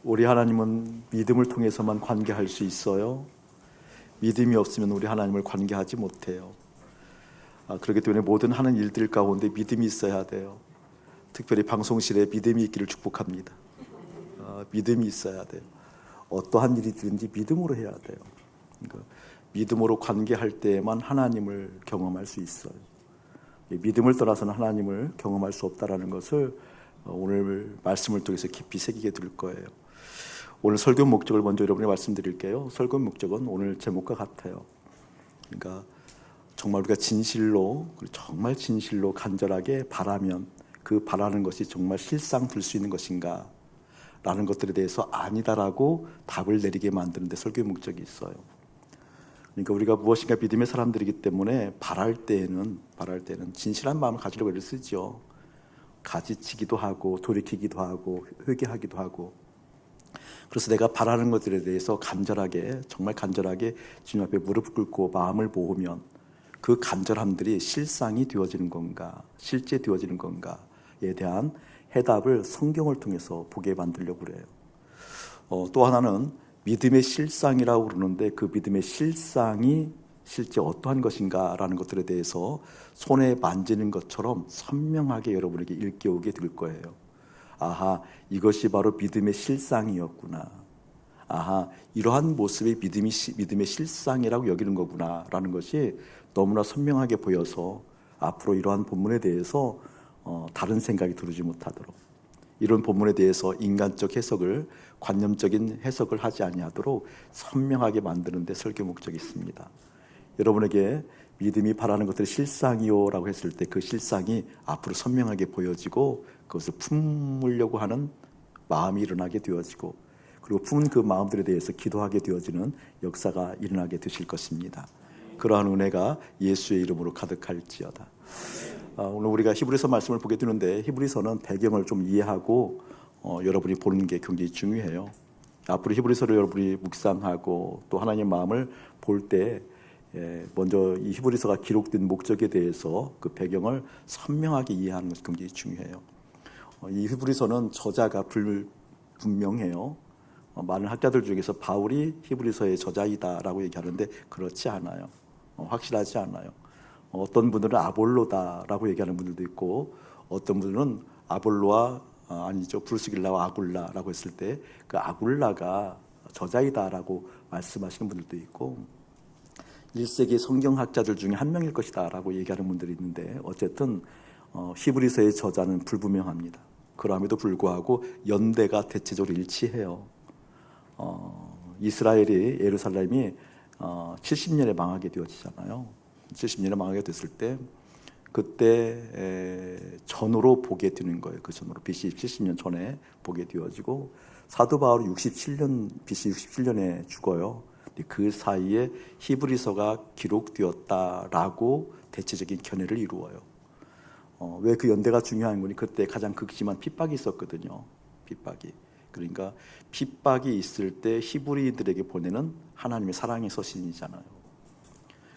우리 하나님은 믿음을 통해서만 관계할 수 있어요. 믿음이 없으면 우리 하나님을 관계하지 못해요. 그렇기 때문에 모든 하는 일들 가운데 믿음이 있어야 돼요. 특별히 방송실에 믿음이 있기를 축복합니다. 믿음이 있어야 돼요. 어떠한 일이든지 믿음으로 해야 돼요. 그러니까 믿음으로 관계할 때에만 하나님을 경험할 수 있어요. 믿음을 떠나서는 하나님을 경험할 수 없다는 것을 오늘 말씀을 통해서 깊이 새기게 될 거예요. 오늘 설교 목적을 먼저 여러분에게 말씀드릴게요. 설교 목적은 오늘 제목과 같아요. 그러니까 정말 우리가 진실로, 정말 진실로 간절하게 바라면 그 바라는 것이 정말 실상 될 수 있는 것인가 라는 것들에 대해서 아니다라고 답을 내리게 만드는 데 설교의 목적이 있어요. 그러니까 우리가 무엇인가 믿음의 사람들이기 때문에 바랄 때에는 진실한 마음을 가지려고 애를 쓰죠. 가지치기도 하고 돌이키기도 하고 회개하기도 하고. 그래서 내가 바라는 것들에 대해서 간절하게, 정말 간절하게 주님 앞에 무릎 꿇고 마음을 모으면 그 간절함들이 실상이 되어지는 건가, 실제 되어지는 건가에 대한 해답을 성경을 통해서 보게 만들려고 그래요. 또 하나는 믿음의 실상이라고 그러는데 그 믿음의 실상이 실제 어떠한 것인가라는 것들에 대해서 손에 만지는 것처럼 선명하게 여러분에게 일깨우게 될 거예요. 아하, 이것이 바로 믿음의 실상이었구나. 아하, 이러한 모습이 믿음의 실상이라고 여기는 거구나 라는 것이 너무나 선명하게 보여서 앞으로 이러한 본문에 대해서 다른 생각이 들지 못하도록, 이런 본문에 대해서 인간적 해석을, 관념적인 해석을 하지 아니하도록 선명하게 만드는 데 설교 목적이 있습니다. 여러분에게 믿음이 바라는 것들이 실상이요 라고 했을 때 그 실상이 앞으로 선명하게 보여지고 그것을 품으려고 하는 마음이 일어나게 되어지고, 그리고 품은 그 마음들에 대해서 기도하게 되어지는 역사가 일어나게 되실 것입니다. 그러한 은혜가 예수의 이름으로 가득할지어다. 오늘 우리가 히브리서 말씀을 보게 되는데, 히브리서는 배경을 좀 이해하고 여러분이 보는 게 굉장히 중요해요. 앞으로 히브리서를 여러분이 묵상하고 또 하나님의 마음을 볼 때 먼저 이 히브리서가 기록된 목적에 대해서 그 배경을 선명하게 이해하는 것이 굉장히 중요해요. 이 히브리서는 저자가 불분명해요. 많은 학자들 중에서 바울이 히브리서의 저자이다라고 얘기하는데 그렇지 않아요. 확실하지 않아요. 어떤 분들은 아볼로다라고 얘기하는 분들도 있고, 어떤 분들은 아볼로와 브루스길라와 아굴라라고 했을 때 그 아굴라가 저자이다라고 말씀하시는 분들도 있고, 1세기 성경학자들 중에 한 명일 것이다 라고 얘기하는 분들이 있는데, 어쨌든 히브리서의 저자는 불분명합니다. 그럼에도 불구하고 연대가 대체적으로 일치해요. 이스라엘이, 예루살렘이 70년에 망하게 되어지잖아요. 70년에 망하게 됐을 때 그때 전으로 보게 되는 거예요. 그 전으로 BC 70년 전에 보게 되어지고, 사도 바울이 BC 67년에 죽어요. 그 사이에 히브리서가 기록되었다라고 대체적인 견해를 이루어요. 왜 그 연대가 중요한 거니? 그때 가장 극심한 핍박이 있었거든요. 핍박이. 그러니까 핍박이 있을 때 히브리인들에게 보내는 하나님의 사랑의 서신이잖아요.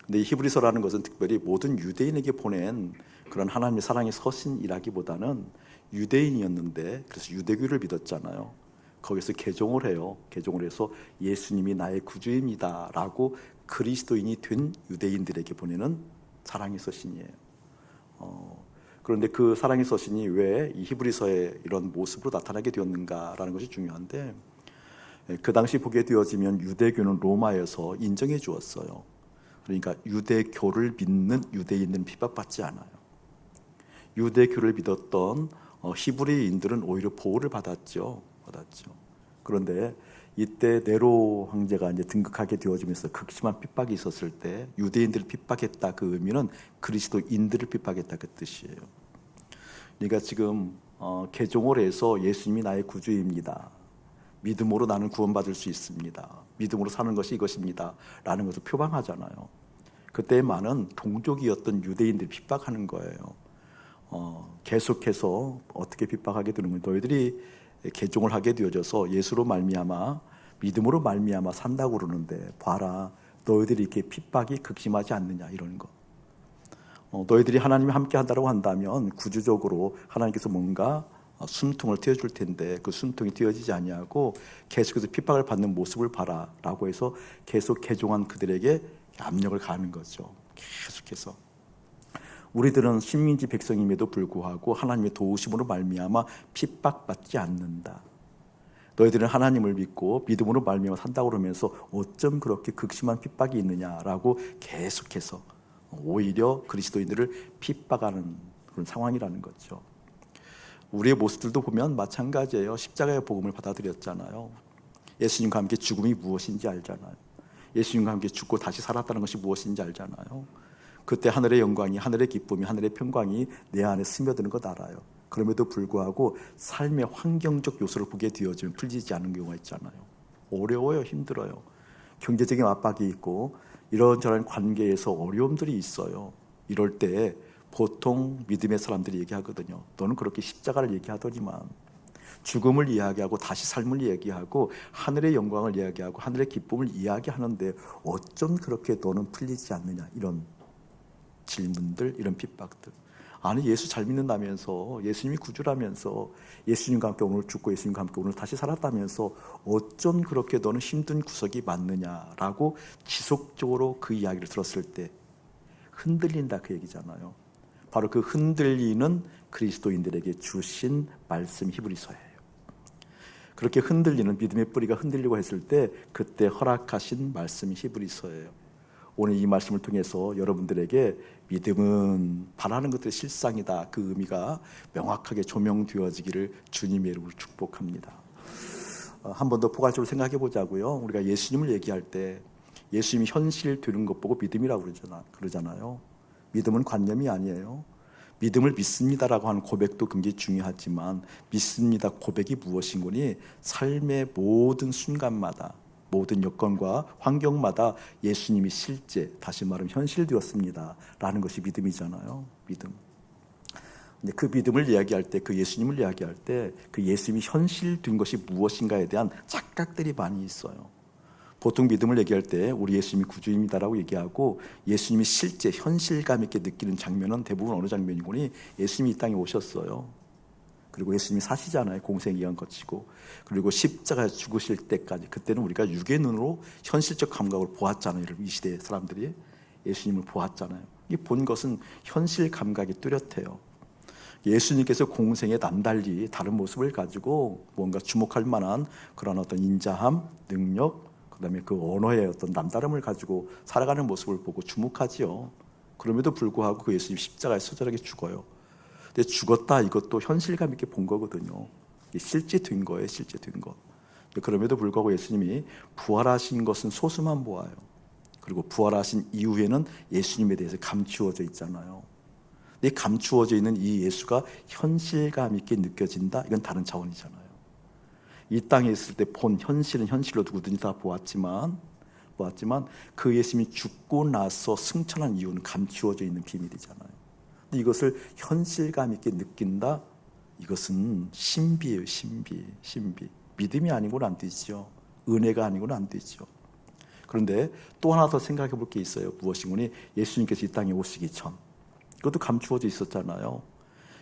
근데 이 히브리서라는 것은 특별히 모든 유대인에게 보낸 그런 하나님의 사랑의 서신이라기보다는, 유대인이었는데 그래서 유대교를 믿었잖아요. 거기서 개종을 해요. 개종을 해서 예수님이 나의 구주입니다 라고 그리스도인이 된 유대인들에게 보내는 사랑의 서신이에요. 그런데 그 사랑의 서신이 왜 이 히브리서의 이런 모습으로 나타나게 되었는가라는 것이 중요한데, 그 당시 보게 되어지면 유대교는 로마에서 인정해 주었어요. 그러니까 유대교를 믿는 유대인들은 핍박받지 않아요. 유대교를 믿었던 히브리인들은 오히려 보호를 받았죠. 그런데 이때 네로 황제가 이제 등극하게 되어지면서 극심한 핍박이 있었을 때 유대인들을 핍박했다, 그 의미는 그리스도인들을 핍박했다 그 뜻이에요. 그러니까 지금 개종을 해서 예수님이 나의 구주입니다, 믿음으로 나는 구원받을 수 있습니다, 믿음으로 사는 것이 이것입니다 라는 것을 표방하잖아요. 그때 많은 동족이었던 유대인들이 핍박하는 거예요. 계속해서 어떻게 핍박하게 되는 거예요. 너희들이 개종을 하게 되어져서 예수로 말미암아, 믿음으로 말미암아 산다고 그러는데 봐라, 너희들이 이렇게 핍박이 극심하지 않느냐, 이런 거. 너희들이 하나님이 함께 한다고 한다면 구주적으로 하나님께서 뭔가 숨통을 틔워줄 텐데 그 숨통이 틔워지지 아니하고 계속해서 핍박을 받는 모습을 봐라라고 해서 계속 개종한 그들에게 압력을 가하는 거죠. 계속해서 우리들은 식민지 백성임에도 불구하고 하나님의 도우심으로 말미암아 핍박받지 않는다. 너희들은 하나님을 믿고 믿음으로 말미암아 산다고 그러면서 어쩜 그렇게 극심한 핍박이 있느냐라고 계속해서 오히려 그리스도인들을 핍박하는 그런 상황이라는 거죠. 우리의 모습들도 보면 마찬가지예요. 십자가의 복음을 받아들였잖아요. 예수님과 함께 죽음이 무엇인지 알잖아요. 예수님과 함께 죽고 다시 살았다는 것이 무엇인지 알잖아요. 그때 하늘의 영광이, 하늘의 기쁨이, 하늘의 평강이 내 안에 스며드는 것 알아요. 그럼에도 불구하고 삶의 환경적 요소를 보게 되어지면 풀리지 않는 경우가 있잖아요. 어려워요. 힘들어요. 경제적인 압박이 있고 이런저런 관계에서 어려움들이 있어요. 이럴 때 보통 믿음의 사람들이 얘기하거든요. 너는 그렇게 십자가를 얘기하더니만 죽음을 이야기하고 다시 삶을 이야기하고 하늘의 영광을 이야기하고 하늘의 기쁨을 이야기하는데 어쩜 그렇게 너는 풀리지 않느냐. 이런 질문들, 이런 핍박들. 아니 예수 잘 믿는다면서, 예수님이 구주라면서, 예수님과 함께 오늘 죽고 예수님과 함께 오늘 다시 살았다면서 어쩜 그렇게 너는 힘든 구석이 많느냐라고 지속적으로 그 이야기를 들었을 때 흔들린다 그 얘기잖아요. 바로 그 흔들리는 그리스도인들에게 주신 말씀 히브리서예요. 그렇게 흔들리는 믿음의 뿌리가 흔들리고 했을 때 그때 허락하신 말씀이 히브리서예요. 오늘 이 말씀을 통해서 여러분들에게 믿음은 바라는 것들의 실상이다. 그 의미가 명확하게 조명되어지기를 주님의 이름으로 축복합니다. 한 번 더 포괄적으로 생각해 보자고요. 우리가 예수님을 얘기할 때 예수님이 현실 되는 것 보고 믿음이라고 그러잖아요. 믿음은 관념이 아니에요. 믿음을 믿습니다라고 하는 고백도 굉장히 중요하지만 믿습니다 고백이 무엇인 거니 삶의 모든 순간마다 모든 여건과 환경마다 예수님이 실제, 다시 말하면 현실되었습니다 라는 것이 믿음이잖아요. 믿음. 근데 그 믿음을 이야기할 때, 그 예수님을 이야기할 때 그 예수님이 현실된 것이 무엇인가에 대한 착각들이 많이 있어요. 보통 믿음을 얘기할 때 우리 예수님이 구주입니다라고 얘기하고 예수님이 실제 현실감 있게 느끼는 장면은 대부분 어느 장면이고니 예수님이 이 땅에 오셨어요. 그리고 예수님이 사시잖아요. 공생이관 거치고. 그리고 십자가에 죽으실 때까지 그때는 우리가 육의 눈으로 현실적 감각으로 보았잖아요. 이 시대의 사람들이 예수님을 보았잖아요. 이 본 것은 현실 감각이 뚜렷해요. 예수님께서 공생에 남달리 다른 모습을 가지고 뭔가 주목할 만한 그런 어떤 인자함, 능력, 그다음에 그 언어의 어떤 남다름을 가지고 살아가는 모습을 보고 주목하지요. 그럼에도 불구하고 그 예수님 십자가에 처절하게 죽어요. 근데 죽었다 이것도 현실감 있게 본 거거든요. 실제 된 거예요. 실제 된 거. 그럼에도 불구하고 예수님이 부활하신 것은 소수만 보아요. 그리고 부활하신 이후에는 예수님에 대해서 감추어져 있잖아요. 근데 감추어져 있는 이 예수가 현실감 있게 느껴진다? 이건 다른 차원이잖아요. 이 땅에 있을 때 본 현실은 현실로 누구든지 다 보았지만 그 예수님이 죽고 나서 승천한 이유는 감추어져 있는 비밀이잖아요. 근데 이것을 현실감 있게 느낀다? 이것은 신비예요. 신비. 믿음이 아니고는 안 되죠. 은혜가 아니고는 안 되죠. 그런데 또 하나 더 생각해 볼 게 있어요. 무엇이고니 예수님께서 이 땅에 오시기 전 그것도 감추어져 있었잖아요.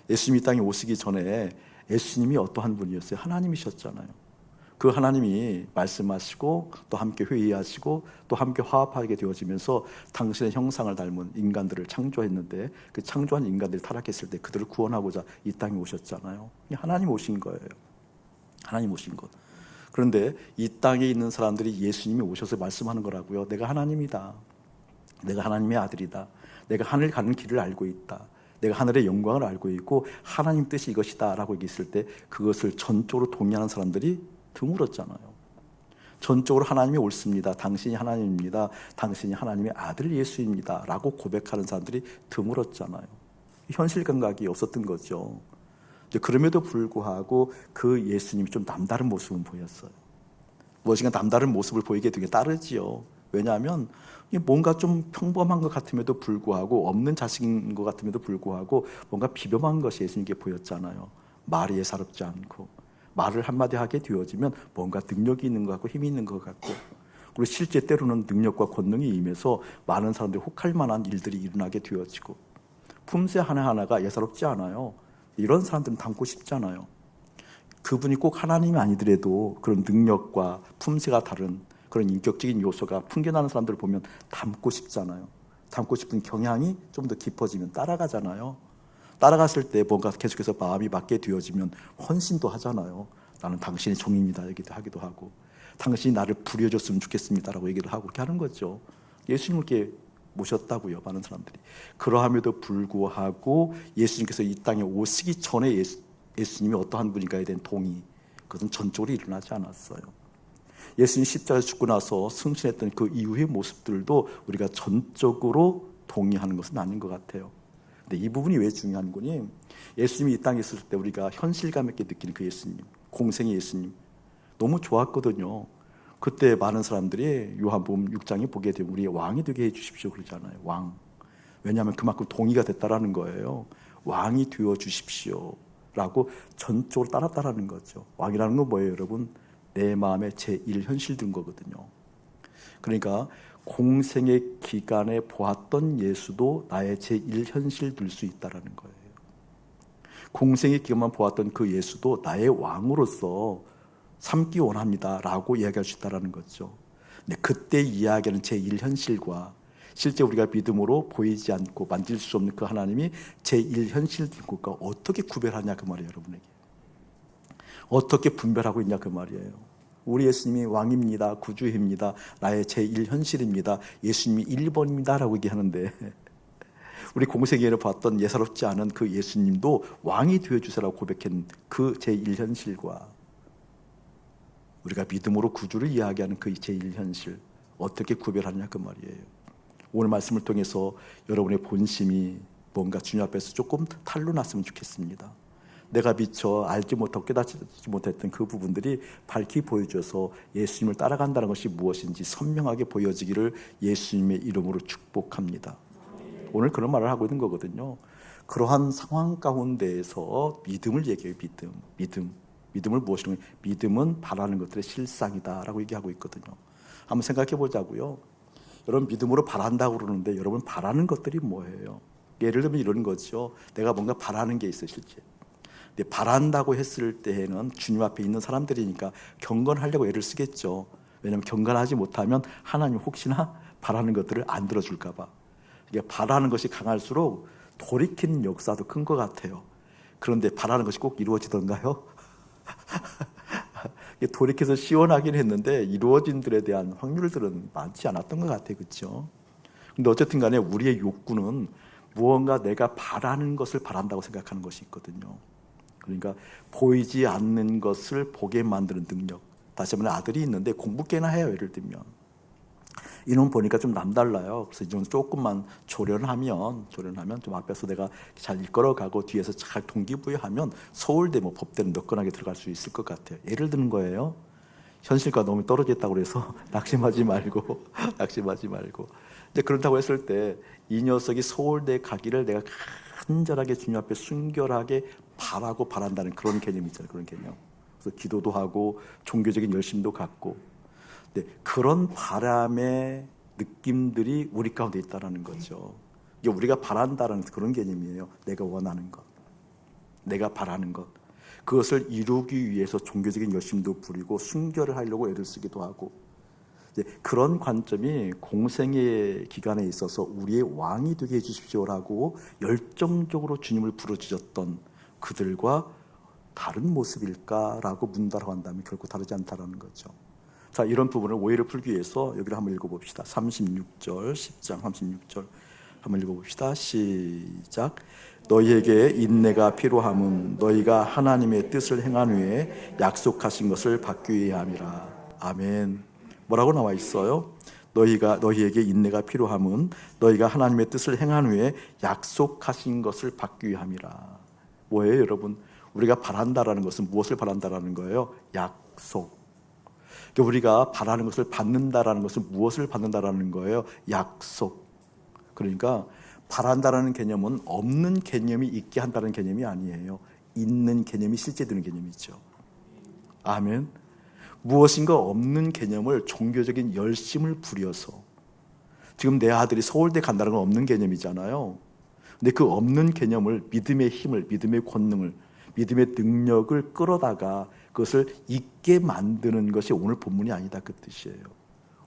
예수님이 이 땅에 오시기 전에 예수님이 어떠한 분이었어요? 하나님이셨잖아요. 그 하나님이 말씀하시고 또 함께 회의하시고 또 함께 화합하게 되어지면서 당신의 형상을 닮은 인간들을 창조했는데 그 창조한 인간들이 타락했을 때 그들을 구원하고자 이 땅에 오셨잖아요. 하나님 오신 거예요. 하나님 오신 것. 그런데 이 땅에 있는 사람들이 예수님이 오셔서 말씀하는 거라고요. 내가 하나님이다. 내가 하나님의 아들이다. 내가 하늘 가는 길을 알고 있다. 내가 하늘의 영광을 알고 있고 하나님 뜻이 이것이다 라고 얘기했을 때 그것을 전적으로 동의하는 사람들이 드물었잖아요. 전적으로 하나님이 옳습니다. 당신이 하나님입니다. 당신이 하나님의 아들 예수입니다 라고 고백하는 사람들이 드물었잖아요. 현실 감각이 없었던 거죠. 그럼에도 불구하고 그 예수님이 좀 남다른 모습은 보였어요. 무엇인가 남다른 모습을 보이게 되게 따르지요. 왜냐하면 뭔가 좀 평범한 것 같음에도 불구하고 없는 자식인 것 같음에도 불구하고 뭔가 비범한 것이 예수님께 보였잖아요. 말이 예사롭지 않고 말을 한마디 하게 되어지면 뭔가 능력이 있는 것 같고 힘이 있는 것 같고 그리고 실제 때로는 능력과 권능이 임해서 많은 사람들이 혹할 만한 일들이 일어나게 되어지고 품새 하나하나가 예사롭지 않아요. 이런 사람들은 닮고 싶잖아요. 그분이 꼭 하나님이 아니더라도 그런 능력과 품새가 다른 그런 인격적인 요소가 풍겨나는 사람들을 보면 닮고 싶잖아요. 닮고 싶은 경향이 좀 더 깊어지면 따라가잖아요. 따라갔을 때 뭔가 계속해서 마음이 맞게 되어지면 헌신도 하잖아요. 나는 당신의 종입니다. 얘기도 하기도 하고, 당신이 나를 부려줬으면 좋겠습니다라고 얘기를 하고 그렇게 하는 거죠. 예수님을 이렇게 모셨다고요, 많은 사람들이. 그러함에도 불구하고 예수님께서 이 땅에 오시기 전에 예수님이 어떠한 분인가에 대한 동의, 그것은 전적으로 일어나지 않았어요. 예수님 십자가에서 죽고 나서 승신했던 그 이후의 모습들도 우리가 전적으로 동의하는 것은 아닌 것 같아요. 근데 이 부분이 왜 중요한 거니? 예수님이 이 땅에 있을 때 우리가 현실감 있게 느끼는 그 예수님, 공생의 예수님 너무 좋았거든요. 그때 많은 사람들이 요한복음 6장에 보게 되면 우리의 왕이 되게 해주십시오 그러잖아요. 왕. 왜냐하면 그만큼 동의가 됐다라는 거예요. 왕이 되어 주십시오 라고 전적으로 따랐다라는 거죠. 왕이라는 건 뭐예요, 여러분? 내 마음에 제1현실 든 거거든요. 그러니까 공생의 기간에 보았던 예수도 나의 제1현실 들 수 있다라는 거예요. 공생의 기간만 보았던 그 예수도 나의 왕으로서 삼기 원합니다 라고 이야기할 수 있다는 거죠. 근데 그때 이야기하는 제1현실과 실제 우리가 믿음으로 보이지 않고 만질 수 없는 그 하나님이 제1현실인 것과 어떻게 구별하냐 그 말이에요. 여러분에게 어떻게 분별하고 있냐 그 말이에요. 우리 예수님이 왕입니다, 구주입니다, 나의 제1현실입니다, 예수님이 1번입니다 라고 얘기하는데, 우리 공생애를 봤던 예사롭지 않은 그 예수님도 왕이 되어주세요라고 고백한 그 제1현실과 우리가 믿음으로 구주를 이야기하는 그 제1현실 어떻게 구별하느냐 그 말이에요. 오늘 말씀을 통해서 여러분의 본심이 뭔가 주님 앞에서 조금 탄로 났으면 좋겠습니다. 내가 미처 알지 못하고 깨닫지 못했던 그 부분들이 밝히 보여줘서 예수님을 따라간다는 것이 무엇인지 선명하게 보여지기를 예수님의 이름으로 축복합니다. 오늘 그런 말을 하고 있는 거거든요. 그러한 상황 가운데에서 믿음을 얘기해요. 믿음을 무엇이냐면 믿음은 바라는 것들의 실상이다라고 얘기하고 있거든요. 한번 생각해 보자고요. 여러분 믿음으로 바란다고 그러는데 여러분 바라는 것들이 뭐예요? 예를 들면 이런 거죠. 내가 뭔가 바라는 게 있어요, 실제. 근데 바란다고 했을 때에는 주님 앞에 있는 사람들이니까 경건하려고 애를 쓰겠죠. 왜냐하면 경건하지 못하면 하나님 혹시나 바라는 것들을 안 들어줄까 봐. 이게 바라는 것이 강할수록 돌이키는 역사도 큰 것 같아요. 그런데 바라는 것이 꼭 이루어지던가요? 돌이켜서 시원하긴 했는데 이루어진 들에 대한 확률들은 많지 않았던 것 같아요. 그렇죠? 근데 어쨌든 간에 우리의 욕구는 무언가 내가 바라는 것을 바란다고 생각하는 것이 있거든요. 그러니까 보이지 않는 것을 보게 만드는 능력. 다시 한번 아들이 있는데 공부 꽤나 해요. 예를 들면 이놈 보니까 좀 남달라요. 그래서 이좀 조금만 조련하면 좀 앞에서 내가 잘 이끌어가고 뒤에서 잘 동기부여하면 서울대 뭐 법대는 너끈하게 들어갈 수 있을 것 같아요. 예를 드는 거예요. 현실과 너무 떨어졌다고 해서 낙심하지 말고 이제 그렇다고 했을 때 이 녀석이 서울대 가기를 내가 간절하게 주님 앞에 순결하게 바란다는 그런 개념이 있잖아요. 그런 개념. 그래서 기도도 하고 종교적인 열심도 갖고, 네, 그런 바람의 느낌들이 우리 가운데 있다는 거죠. 이게 우리가 바란다는 그런 개념이에요. 내가 원하는 것, 내가 바라는 것, 그것을 이루기 위해서 종교적인 열심도 부리고 순결을 하려고 애를 쓰기도 하고, 그런 관점이 공생의 기간에 있어서 우리의 왕이 되게 해주십시오라고 열정적으로 주님을 부르짖었던 그들과 다른 모습일까라고 묻는다고 한다면 결코 다르지 않다라는 거죠. 자, 이런 부분을 오해를 풀기 위해서 여기를 한번 읽어봅시다. 36절, 10장 36절 한번 읽어봅시다. 시작. 너희에게 인내가 필요함은 너희가 하나님의 뜻을 행한 후에 약속하신 것을 받기 위함이라. 아멘. 뭐라고 나와 있어요? 너희에게 인내가 필요함은 너희가 하나님의 뜻을 행한 후에 약속하신 것을 받기 위함이라. 뭐예요, 여러분? 우리가 바란다라는 것은 무엇을 바란다라는 거예요? 약속. 우리가 바라는 것을 받는다라는 것은 무엇을 받는다라는 거예요? 약속. 그러니까 바란다라는 개념은 없는 개념이 있게 한다는 개념이 아니에요. 있는 개념이 실제 되는 개념이죠. 아멘. 무엇인가 없는 개념을 종교적인 열심을 부려서, 지금 내 아들이 서울대 간다는 건 없는 개념이잖아요. 근데 그 없는 개념을 믿음의 힘을, 믿음의 권능을, 믿음의 능력을 끌어다가 그것을 있게 만드는 것이 오늘 본문이 아니다 그 뜻이에요.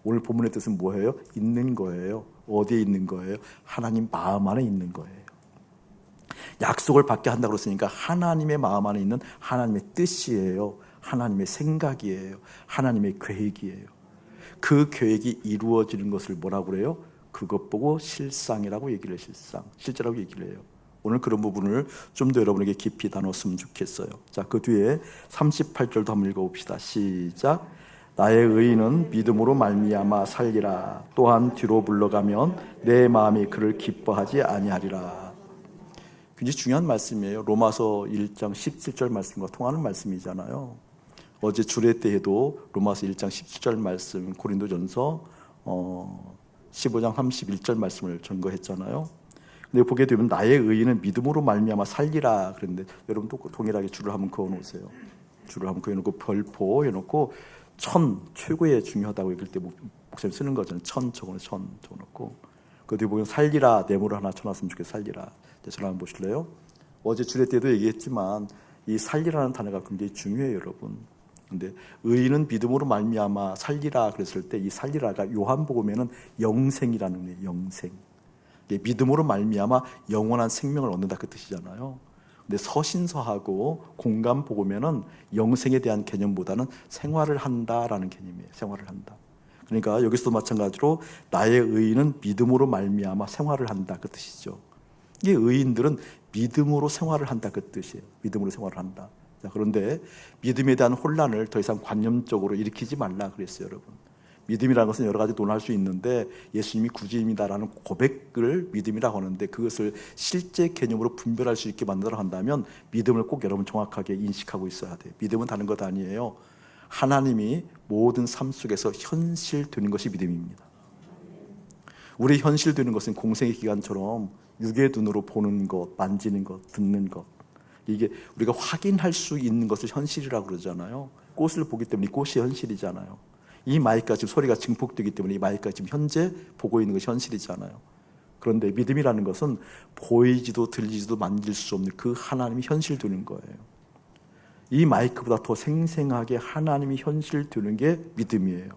오늘 본문의 뜻은 뭐예요? 있는 거예요. 어디에 있는 거예요? 하나님 마음 안에 있는 거예요. 약속을 받게 한다고 그랬으니까 하나님의 마음 안에 있는 하나님의 뜻이에요. 하나님의 생각이에요. 하나님의 계획이에요. 그 계획이 이루어지는 것을 뭐라고 그래요? 그것 보고 실상이라고 얘기를 해요. 실제라고 얘기를 해요. 오늘 그런 부분을 좀 더 여러분에게 깊이 나눴으면 좋겠어요. 자, 그 뒤에 38절도 한번 읽어봅시다. 시작. 나의 의인은 믿음으로 말미암아 살리라. 또한 뒤로 물러가면 내 마음이 그를 기뻐하지 아니하리라. 굉장히 중요한 말씀이에요. 로마서 1장 17절 말씀과 통하는 말씀이잖아요. 어제 주례 때에도 로마서 1장 17절 말씀, 고린도전서 15장 31절 말씀을 전거했잖아요. 근데 보게 되면 나의 의인은 믿음으로 말미암아 살리라 그랬는데 여러분도 동일하게 줄을 한번 그어놓으세요. 줄을 한번 그어놓고 별포 해놓고 천 최고의 중요하다고 읽을 때 목사님 쓰는 거잖아요. 천 적어놓고 그 뒤에 보면 살리라 네모를 하나 쳐놨으면 좋겠어요. 살리라. 저를 한번 보실래요? 어제 주례 때도 얘기했지만 이 살리라는 단어가 굉장히 중요해요, 여러분. 근데 의인은 믿음으로 말미암아 살리라 그랬을 때 이 살리라가 요한복음에는 영생이라는 거예요. 영생. 믿음으로 말미암아 영원한 생명을 얻는다 그 뜻이잖아요. 근데 서신서하고 공간복음에는 영생에 대한 개념보다는 생활을 한다라는 개념이에요. 생활을 한다. 그러니까 여기서도 마찬가지로 나의 의인은 믿음으로 말미암아 생활을 한다 그 뜻이죠. 이게 의인들은 믿음으로 생활을 한다 그 뜻이에요. 믿음으로 생활을 한다. 자, 그런데 믿음에 대한 혼란을 더 이상 관념적으로 일으키지 말라 그랬어요, 여러분. 믿음이라는 것은 여러 가지 논할 수 있는데 예수님이 구주입니다라는 고백을 믿음이라고 하는데 그것을 실제 개념으로 분별할 수 있게 만들어 한다면 믿음을 꼭 여러분 정확하게 인식하고 있어야 돼요. 믿음은 다른 것 아니에요. 하나님이 모든 삶 속에서 현실되는 것이 믿음입니다. 우리 현실되는 것은 공생의 기간처럼 육의 눈으로 보는 것, 만지는 것, 듣는 것, 이게 우리가 확인할 수 있는 것을 현실이라고 그러잖아요. 꽃을 보기 때문에 이 꽃이 현실이잖아요. 이 마이크가 지금 소리가 증폭되기 때문에 이 마이크가 지금 현재 보고 있는 것이 현실이잖아요. 그런데 믿음이라는 것은 보이지도 들리지도 만질 수 없는 그 하나님이 현실되는 거예요. 이 마이크보다 더 생생하게 하나님이 현실되는 게 믿음이에요.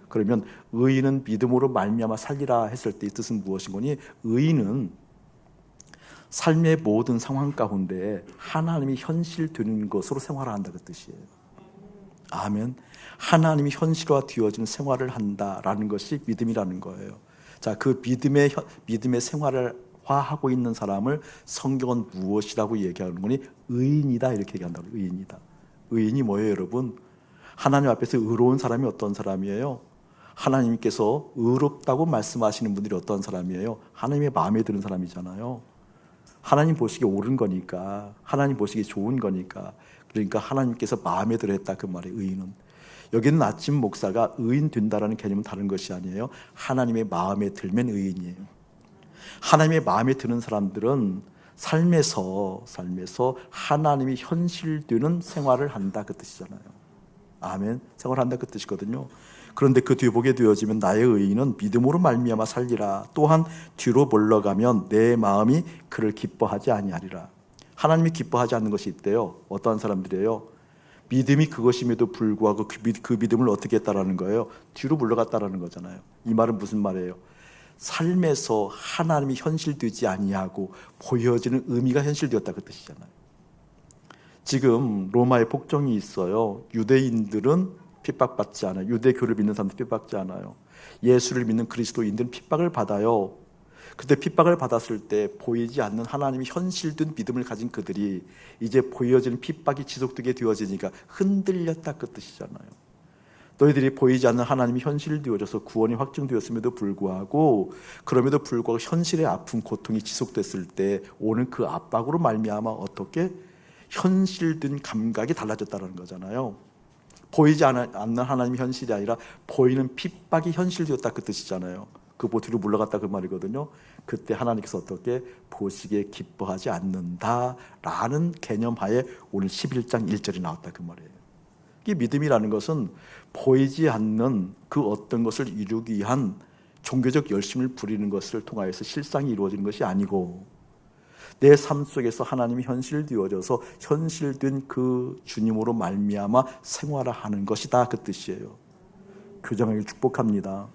그러면 의인은 믿음으로 말미암아 살리라 했을 때 이 뜻은 무엇인 거니? 의인은 삶의 모든 상황 가운데 하나님이 현실되는 것으로 생활한다 그 뜻이에요. 아멘. 하나님이 현실화 되어지는 생활을 한다라는 것이 믿음이라는 거예요. 자, 그 믿음의 생활을 화하고 있는 사람을 성경은 무엇이라고 얘기하는 거니? 의인이다 이렇게 얘기한다고. 의인이다. 의인이 뭐예요, 여러분? 하나님 앞에서 의로운 사람이 어떤 사람이에요? 하나님께서 의롭다고 말씀하시는 분들이 어떤 사람이에요? 하나님의 마음에 드는 사람이잖아요. 하나님 보시기에 옳은 거니까, 하나님 보시기에 좋은 거니까, 그러니까 하나님께서 마음에 들어 했다 그 말이에요. 의인은. 여기는 아침 목사가 의인 된다라는 개념은 다른 것이 아니에요. 하나님의 마음에 들면 의인이에요. 하나님의 마음에 드는 사람들은 삶에서 하나님이 현실되는 생활을 한다 그 뜻이잖아요. 아멘. 생활한다 그 뜻이거든요. 그런데 그 뒤에 보게 되어지면 나의 의인은 믿음으로 말미암아 살리라. 또한 뒤로 물러가면 내 마음이 그를 기뻐하지 아니하리라. 하나님이 기뻐하지 않는 것이 있대요. 어떠한 사람들이에요? 믿음이 그것임에도 불구하고 그 믿음을 어떻게 했다라는 거예요? 뒤로 물러갔다라는 거잖아요. 이 말은 무슨 말이에요? 삶에서 하나님이 현실되지 아니하고 보여지는 의미가 현실되었다 그 뜻이잖아요. 지금 로마에 폭정이 있어요. 유대인들은 핍박받지 않아요. 유대교를 믿는 사람들 핍박받지 않아요. 예수를 믿는 그리스도인들은 핍박을 받아요. 그때 핍박을 받았을 때 보이지 않는 하나님이 현실된 믿음을 가진 그들이 이제 보여지는 핍박이 지속되게 되어지니까 흔들렸다 그 뜻이잖아요. 너희들이 보이지 않는 하나님이 현실되어져서 구원이 확증되었음에도 불구하고 그럼에도 불구하고 현실의 아픔, 고통이 지속됐을 때 오는 그 압박으로 말미암아 어떻게 현실된 감각이 달라졌다는 거잖아요. 보이지 않는 하나님이 현실이 아니라 보이는 핍박이 현실되었다 그 뜻이잖아요. 그 뒤로 물러갔다 그 말이거든요. 그때 하나님께서 어떻게 보시기에 기뻐하지 않는다라는 개념 하에 오늘 11장 1절이 나왔다 그 말이에요. 이 믿음이라는 것은 보이지 않는 그 어떤 것을 이루기 위한 종교적 열심을 부리는 것을 통하여서 실상이 이루어지는 것이 아니고 내 삶 속에서 하나님이 현실되어져서 현실된 그 주님으로 말미암아 생활하는 것이다, 그 뜻이에요. 교정하기를 축복합니다.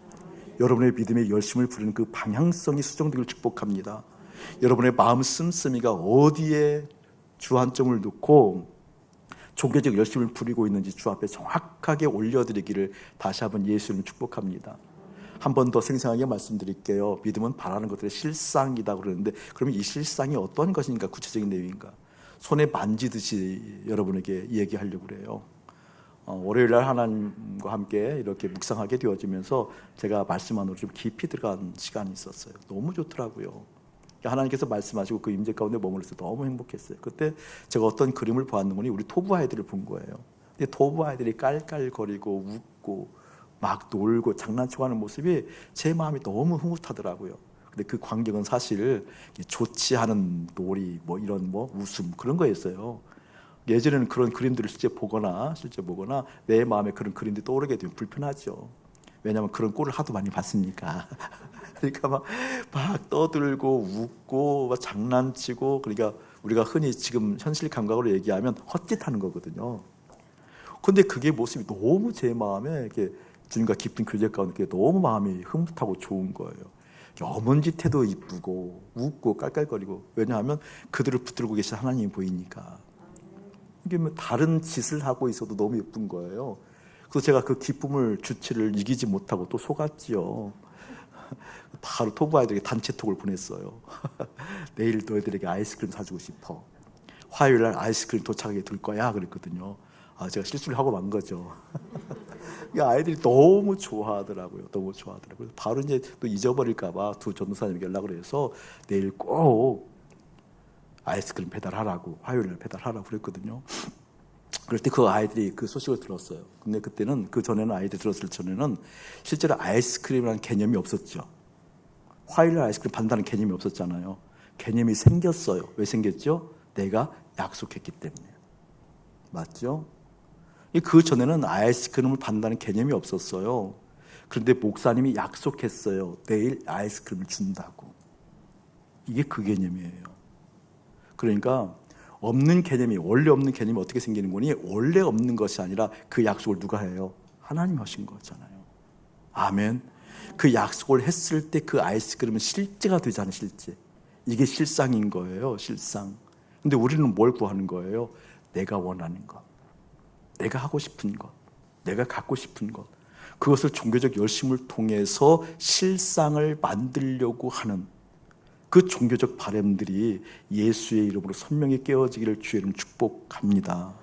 여러분의 믿음의 열심을 부리는 그 방향성이 수정되기를 축복합니다. 여러분의 마음 씀씀이가 어디에 주안점을 놓고 종교적 열심을 부리고 있는지 주 앞에 정확하게 올려드리기를 다시 한번 예수님 축복합니다. 한 번 더 생생하게 말씀드릴게요. 믿음은 바라는 것들의 실상이다 그러는데, 그러면 이 실상이 어떤 것인가, 구체적인 내용인가? 손에 만지듯이 여러분에게 얘기하려고 그래요. 월요일날 하나님과 함께 이렇게 묵상하게 되어지면서 제가 말씀 안으로 좀 깊이 들어간 시간이 있었어요. 너무 좋더라고요. 하나님께서 말씀하시고 그 임재 가운데 머물러서 너무 행복했어요. 그때 제가 어떤 그림을 보았는거니 우리 토부 아이들을 본 거예요. 근데 토부 아이들이 깔깔거리고 웃고 막 놀고 장난치고 하는 모습이 제 마음이 너무 흐뭇하더라고요. 근데 그 광경은 사실 좋지 않은 놀이, 이런 웃음, 그런 거였어요. 예전에는 그런 그림들을 실제 보거나 내 마음에 그런 그림들이 떠오르게 되면 불편하죠. 왜냐하면 그런 꼴을 하도 많이 봤으니까. 그러니까 막 떠들고 웃고 막 장난치고, 그러니까 우리가 흔히 지금 현실 감각으로 얘기하면 헛짓하는 거거든요. 근데 그게 모습이 너무 제 마음에 이렇게 주님과 깊은 교제 가운데 너무 마음이 흐뭇하고 좋은 거예요. 어먼 짓 해도 이쁘고 웃고 깔깔거리고, 왜냐하면 그들을 붙들고 계신 하나님이 보이니까. 이게 다른 짓을 하고 있어도 너무 예쁜 거예요. 그래서 제가 그 기쁨을 주체를 이기지 못하고 또 속았지요. 바로 토부 아이들에게 단체톡을 보냈어요. 내일 너희들에게 아이스크림 사주고 싶어. 화요일날 아이스크림 도착하게 될 거야, 그랬거든요. 제가 실수를 하고 만 거죠. 아이들이 너무 좋아하더라고요. 바로 이제 또 잊어버릴까봐 두 전도사님에게 연락을 해서 내일 꼭 아이스크림 배달하라고, 화요일날 배달하라고 그랬거든요. 그럴 때 그 아이들이 그 소식을 들었어요. 근데 그때는, 그 전에는, 아이들이 들었을 전에는 실제로 아이스크림이라는 개념이 없었죠. 화요일날 아이스크림 판다는 개념이 없었잖아요. 개념이 생겼어요. 왜 생겼죠? 내가 약속했기 때문에. 맞죠? 그 전에는 아이스크림을 판다는 개념이 없었어요. 그런데 목사님이 약속했어요. 내일 아이스크림을 준다고. 이게 그 개념이에요. 그러니까 없는 개념이, 원래 없는 개념이 어떻게 생기는 거니? 원래 없는 것이 아니라 그 약속을 누가 해요? 하나님이 하신 거잖아요. 아멘. 그 약속을 했을 때 그 아이스크림은 실제가 되잖아요. 실제. 이게 실상인 거예요. 실상. 근데 우리는 뭘 구하는 거예요? 내가 원하는 것, 내가 하고 싶은 것, 내가 갖고 싶은 것, 그것을 종교적 열심을 통해서 실상을 만들려고 하는 그 종교적 바램들이 예수의 이름으로 선명히 깨어지기를 주의 이름 축복합니다.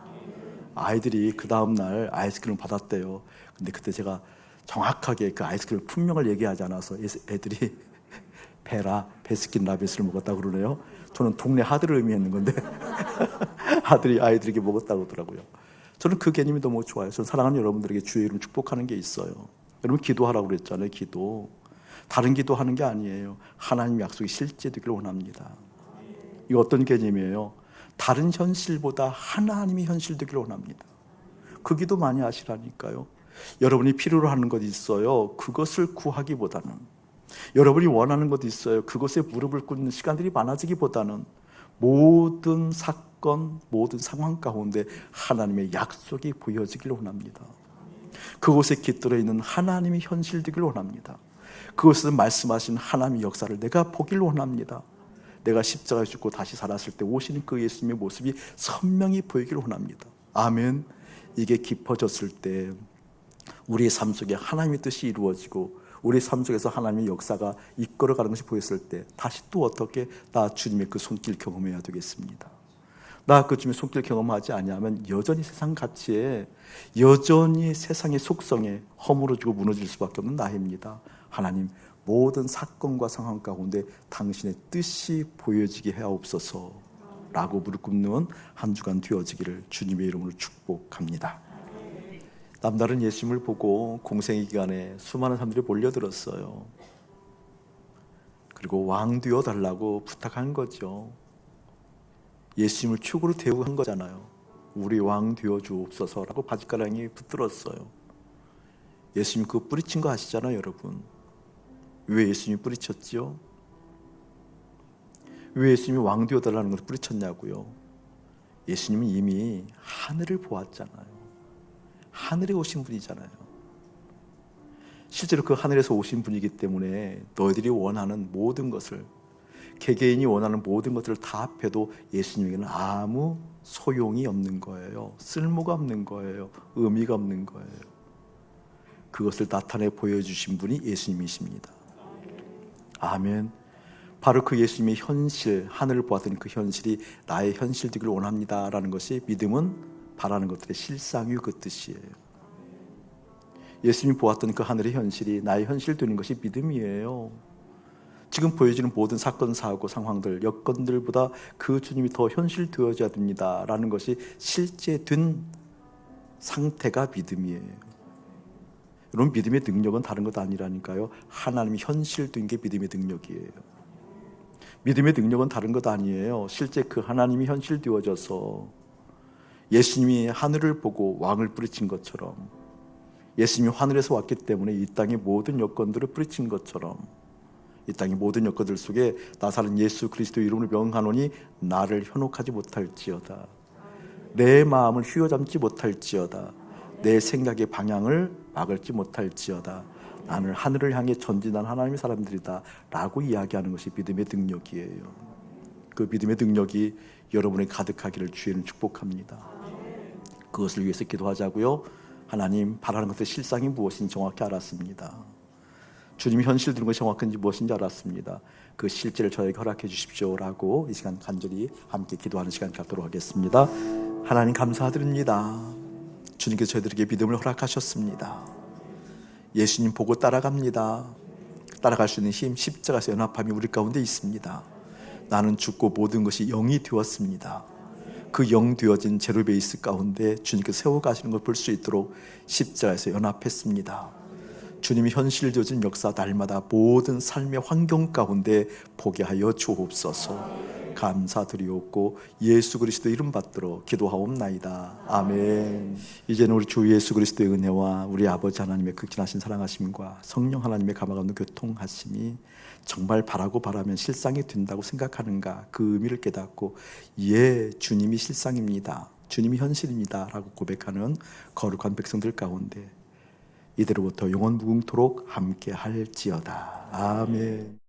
아이들이 그 다음날 아이스크림을 받았대요. 근데 그때 제가 정확하게 그 아이스크림 품명을 얘기하지 않아서 애들이 베라 베스킨 라빈스를 먹었다고 그러네요. 저는 동네 하드를 의미했는 건데 아이들에게 먹었다고 하더라고요. 저는 그 개념이 너무 좋아요. 저는 사랑하는 여러분들에게 주의 이름 축복하는 게 있어요. 여러분 기도하라고 그랬잖아요. 기도. 다른 기도하는 게 아니에요. 하나님 약속이 실제되기를 원합니다. 이거 어떤 개념이에요? 다른 현실보다 하나님이 현실되기를 원합니다. 그 기도 많이 하시라니까요. 여러분이 필요로 하는 것 있어요. 그것을 구하기보다는, 여러분이 원하는 것 있어요. 그것에 무릎을 꿇는 시간들이 많아지기보다는, 모든 사건, 모든 상황 가운데 하나님의 약속이 보여지기를 원합니다. 그곳에 깃들어 있는 하나님이 현실되기를 원합니다. 그것을 말씀하신 하나님의 역사를 내가 보기를 원합니다. 내가 십자가에 죽고 다시 살았을 때 오시는 그 예수님의 모습이 선명히 보이기를 원합니다. 아멘. 이게 깊어졌을 때 우리의 삶 속에 하나님의 뜻이 이루어지고 우리 삶 속에서 하나님의 역사가 이끌어가는 것이 보였을 때, 다시 또 어떻게 나 주님의 그 손길 경험해야 되겠습니다. 나 그 주님의 손길 경험하지 않으면 여전히 세상 가치에, 여전히 세상의 속성에 허물어지고 무너질 수밖에 없는 나입니다. 하나님, 모든 사건과 상황 가운데 당신의 뜻이 보여지게 하옵소서 라고 무릎 꿇는 한 주간 되어지기를 주님의 이름으로 축복합니다. 남다른 예수님을 보고 공생의 기간에 수많은 사람들이 몰려들었어요. 그리고 왕 되어 달라고 부탁한 거죠. 예수님을 축으로 대우한 거잖아요. 우리 왕 되어 주옵소서라고 바짓가랑이 붙들었어요. 예수님 그거 뿌리친 거 아시잖아요, 여러분. 왜 예수님이 뿌리쳤죠? 왜 예수님이 왕 되어달라는 것을 뿌리쳤냐고요? 예수님은 이미 하늘을 보았잖아요. 하늘에 오신 분이잖아요. 실제로 그 하늘에서 오신 분이기 때문에 너희들이 원하는 모든 것을, 개개인이 원하는 모든 것들을 다 합해도 예수님에게는 아무 소용이 없는 거예요. 쓸모가 없는 거예요. 의미가 없는 거예요. 그것을 나타내 보여주신 분이 예수님이십니다. 아멘. 바로 그 예수님의 현실, 하늘을 보았더니 그 현실이 나의 현실 되기를 원합니다 라는 것이 믿음은 바라는 것들의 실상이 그 뜻이에요. 예수님이 보았던 그 하늘의 현실이 나의 현실 되는 것이 믿음이에요. 지금 보여지는 모든 사건, 사고, 상황들, 여건들보다 그 주님이 더 현실 되어져야 됩니다 라는 것이 실제 된 상태가 믿음이에요. 여러분, 믿음의 능력은 다른 것 아니라니까요. 하나님이 현실 된 게 믿음의 능력이에요. 믿음의 능력은 다른 것 아니에요. 실제 그 하나님이 현실 되어져서 예수님이 하늘을 보고 왕을 뿌리친 것처럼, 예수님이 하늘에서 왔기 때문에 이 땅의 모든 여건들을 뿌리친 것처럼, 이 땅의 모든 여건들 속에 나사렛 예수 그리스도의 이름을 명하노니 나를 현혹하지 못할지어다. 내 마음을 휘어잡지 못할지어다. 내 생각의 방향을 막을지 못할지어다. 나는 하늘을 향해 전진한 하나님의 사람들이다 라고 이야기하는 것이 믿음의 능력이에요. 그 믿음의 능력이 여러분의 가득하기를 주의는 축복합니다. 그것을 위해서 기도하자고요. 하나님, 바라는 것의 실상이 무엇인지 정확히 알았습니다. 주님이 현실 되는 것이 정확한지 무엇인지 알았습니다. 그 실제를 저에게 허락해 주십시오 라고 이 시간 간절히 함께 기도하는 시간 갖도록 하겠습니다. 하나님, 감사드립니다. 주님께서 저희들에게 믿음을 허락하셨습니다. 예수님 보고 따라갑니다. 따라갈 수 있는 힘, 십자가에서 연합함이 우리 가운데 있습니다. 나는 죽고 모든 것이 영이 되었습니다. 그 영 되어진 제로 베이스 가운데 주님께서 세워가시는 걸 볼 수 있도록 십자가에서 연합했습니다. 주님이 현실 되어진 역사 날마다 모든 삶의 환경 가운데 보게 하여 주옵소서. 감사드리옵고 예수 그리스도 이름 받들어 기도하옵나이다. 아멘. 이제는 우리 주 예수 그리스도의 은혜와 우리 아버지 하나님의 극진하신 사랑하심과 성령 하나님의 감화감동 교통하심이 정말 바라고 바라면 실상이 된다고 생각하는가, 그 의미를 깨닫고 예, 주님이 실상입니다, 주님이 현실입니다 라고 고백하는 거룩한 백성들 가운데 이대로부터 영원 무궁토록 함께 할지어다. 아멘.